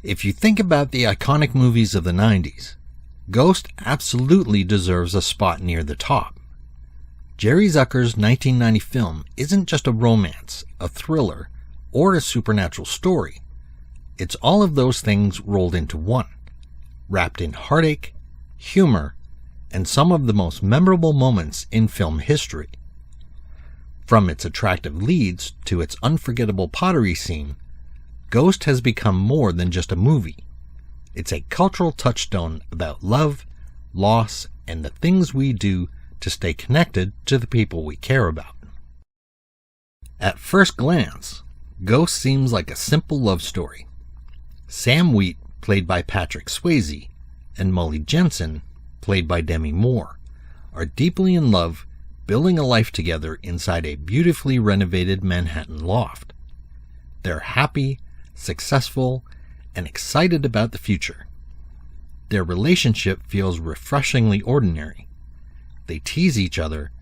If you think about the iconic movies of the 90s, Ghost absolutely deserves a spot near the top. Jerry Zucker's 1990 film isn't just a romance, a thriller, or a supernatural story. It's all of those things rolled into one, wrapped in heartache, humor, and some of the most memorable moments in film history. From its attractive leads to its unforgettable pottery scene, Ghost has become more than just a movie. It's a cultural touchstone about love, loss, and the things we do to stay connected to the people we care about. At first glance, Ghost seems like a simple love story. Sam Wheat, played by Patrick Swayze, and Molly Jensen, played by Demi Moore, are deeply in love, building a life together inside a beautifully renovated Manhattan loft. They're happy, successful, and excited about the future. Their relationship feels refreshingly ordinary. They tease each other,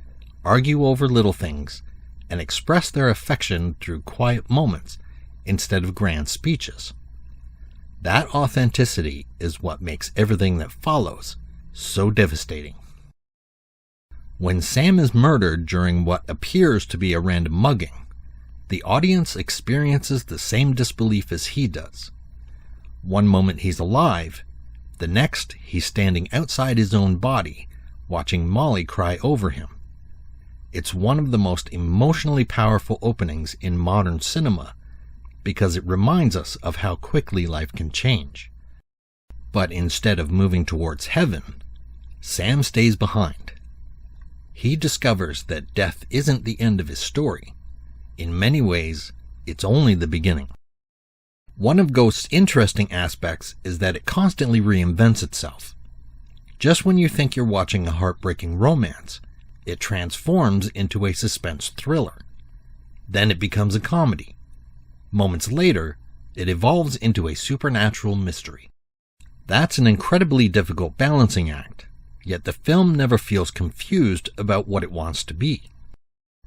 argue over little things, and express their affection through quiet moments instead of grand speeches. That authenticity is what makes everything that follows so devastating. When Sam is murdered during what appears to be a random mugging, the audience experiences the same disbelief as he does. One moment he's alive, the next he's standing outside his own body, watching Molly cry over him. It's one of the most emotionally powerful openings in modern cinema because it reminds us of how quickly life can change. But instead of moving towards heaven, Sam stays behind. He discovers that death isn't the end of his story. In many ways, it's only the beginning. One of Ghost's interesting aspects is that it constantly reinvents itself. Just when you think you're watching a heartbreaking romance, it transforms into a suspense thriller. Then it becomes a comedy. Moments later, it evolves into a supernatural mystery. That's an incredibly difficult balancing act, yet the film never feels confused about what it wants to be.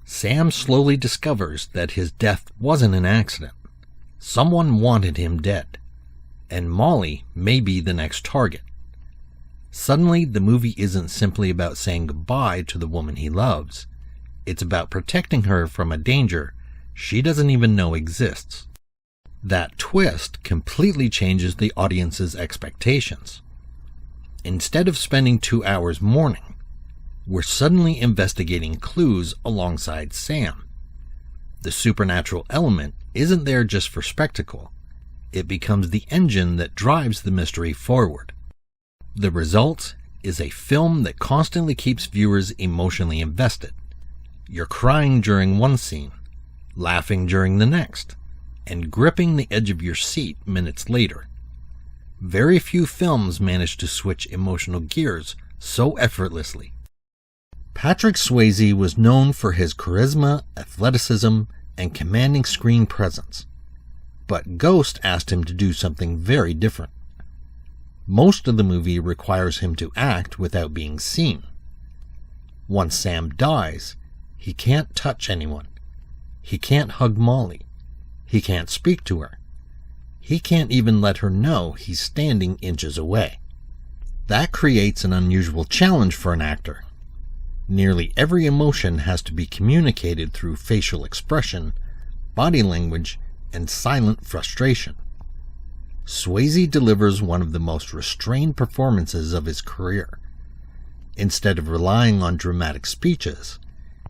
Sam slowly discovers that his death wasn't an accident. Someone wanted him dead, and Molly may be the next target. Suddenly, the movie isn't simply about saying goodbye to the woman he loves. It's about protecting her from a danger she doesn't even know exists. That twist completely changes the audience's expectations. Instead of spending 2 hours mourning, we're suddenly investigating clues alongside Sam. The supernatural element isn't there just for spectacle. It becomes the engine that drives the mystery forward. The result is a film that constantly keeps viewers emotionally invested. You're crying during one scene, laughing during the next, and gripping the edge of your seat minutes later. Very few films manage to switch emotional gears so effortlessly. Patrick Swayze was known for his charisma, athleticism, and commanding screen presence. But Ghost asked him to do something very different. Most of the movie requires him to act without being seen. Once Sam dies, he can't touch anyone. He can't hug Molly. He can't speak to her. He can't even let her know he's standing inches away. That creates an unusual challenge for an actor. Nearly every emotion has to be communicated through facial expression, body language, and silent frustration. Swayze delivers one of the most restrained performances of his career. Instead of relying on dramatic speeches,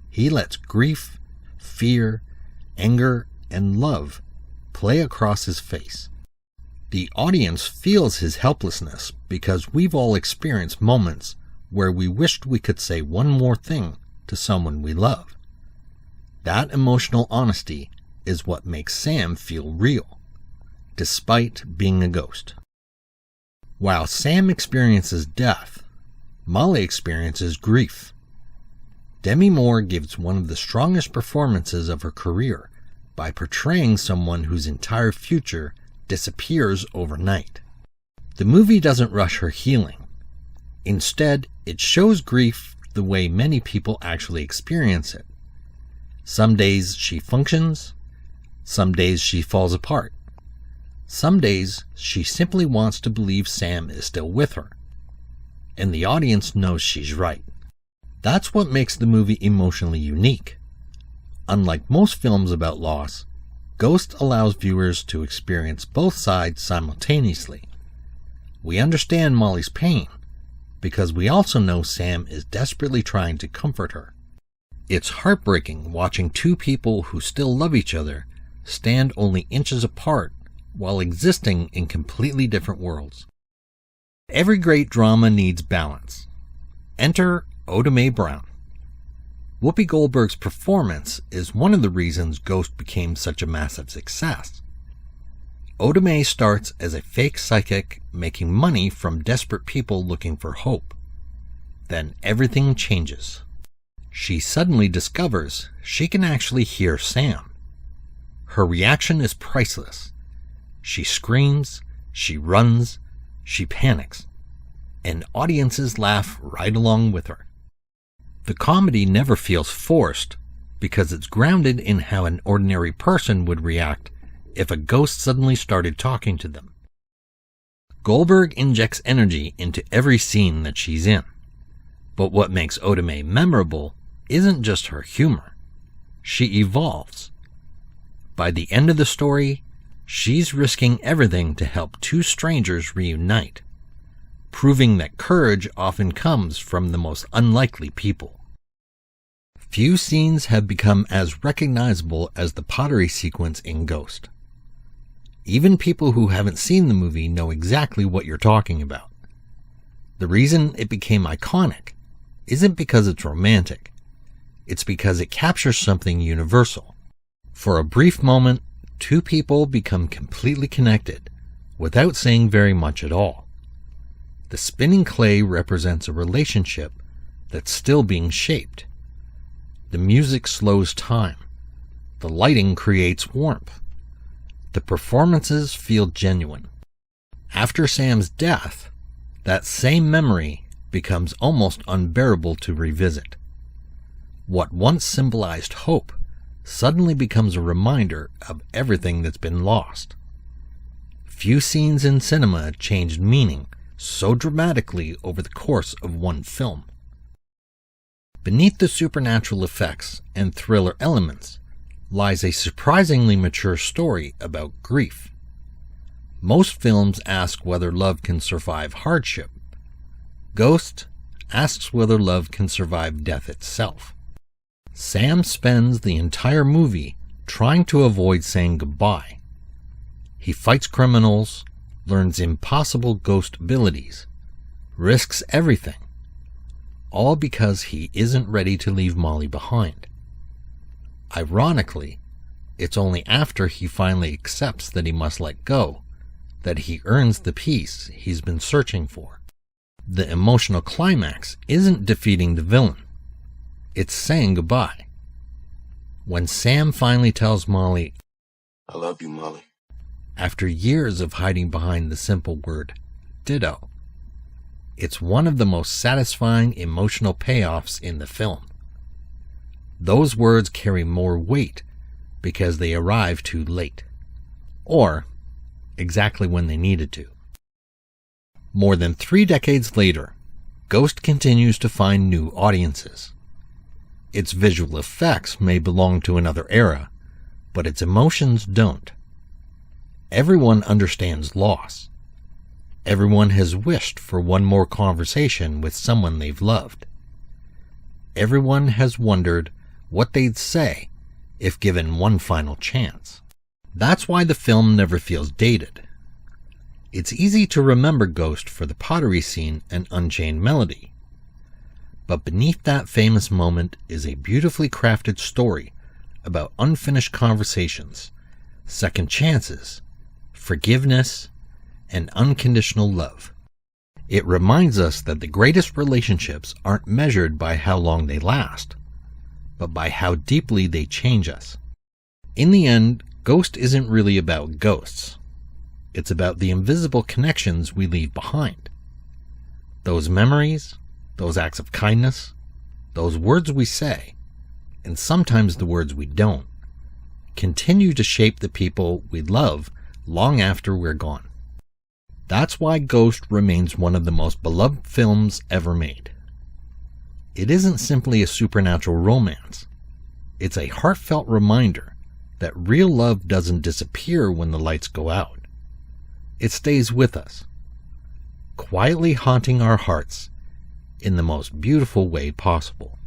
he lets grief, fear, anger, and love play across his face. The audience feels his helplessness because we've all experienced moments where we wished we could say one more thing to someone we love. That emotional honesty is what makes Sam feel real, despite being a ghost. While Sam experiences death, Molly experiences grief. Demi Moore gives one of the strongest performances of her career by portraying someone whose entire future disappears overnight. The movie doesn't rush her healing. Instead, it shows grief the way many people actually experience it. Some days she functions, some days she falls apart. Some days, she simply wants to believe Sam is still with her, and the audience knows she's right. That's what makes the movie emotionally unique. Unlike most films about loss, Ghost allows viewers to experience both sides simultaneously. We understand Molly's pain, because we also know Sam is desperately trying to comfort her. It's heartbreaking watching two people who still love each other stand only inches apart while existing in completely different worlds. Every great drama needs balance. Enter Oda Mae Brown. Whoopi Goldberg's performance is one of the reasons Ghost became such a massive success. Oda Mae starts as a fake psychic making money from desperate people looking for hope. Then everything changes. She suddenly discovers she can actually hear Sam. Her reaction is priceless. She screams, she runs, she panics, and audiences laugh right along with her. The comedy never feels forced because it's grounded in how an ordinary person would react if a ghost suddenly started talking to them. Goldberg injects energy into every scene that she's in, but what makes Oda Mae memorable isn't just her humor. She evolves. By the end of the story, she's risking everything to help two strangers reunite, proving that courage often comes from the most unlikely people. Few scenes have become as recognizable as the pottery sequence in Ghost. Even people who haven't seen the movie know exactly what you're talking about. The reason it became iconic isn't because it's romantic. It's because it captures something universal. For a brief moment, two people become completely connected without saying very much at all. The spinning clay represents a relationship that's still being shaped. The music slows time. The lighting creates warmth. The performances feel genuine. After Sam's death, that same memory becomes almost unbearable to revisit. What once symbolized hope suddenly becomes a reminder of everything that's been lost. Few scenes in cinema changed meaning so dramatically over the course of one film. Beneath the supernatural effects and thriller elements lies a surprisingly mature story about grief. Most films ask whether love can survive hardship. Ghost asks whether love can survive death itself. Sam spends the entire movie trying to avoid saying goodbye. He fights criminals, learns impossible ghost abilities, risks everything, all because he isn't ready to leave Molly behind. Ironically, it's only after he finally accepts that he must let go that he earns the peace he's been searching for. The emotional climax isn't defeating the villain. It's saying goodbye. When Sam finally tells Molly, "I love you, Molly," after years of hiding behind the simple word, ditto, it's one of the most satisfying emotional payoffs in the film. Those words carry more weight because they arrive too late, or exactly when they needed to. More than 3 decades later, Ghost continues to find new audiences. Its visual effects may belong to another era, but its emotions don't. Everyone understands loss. Everyone has wished for one more conversation with someone they've loved. Everyone has wondered what they'd say if given one final chance. That's why the film never feels dated. It's easy to remember Ghost for the pottery scene and Unchained Melody. But beneath that famous moment is a beautifully crafted story about unfinished conversations, second chances, forgiveness, and unconditional love. It reminds us that the greatest relationships aren't measured by how long they last, but by how deeply they change us. In the end, Ghost isn't really about ghosts. It's about the invisible connections we leave behind. Those memories, those acts of kindness, those words we say, and sometimes the words we don't, continue to shape the people we love long after we're gone. That's why Ghost remains one of the most beloved films ever made. It isn't simply a supernatural romance. It's a heartfelt reminder that real love doesn't disappear when the lights go out. It stays with us, quietly haunting our hearts in the most beautiful way possible.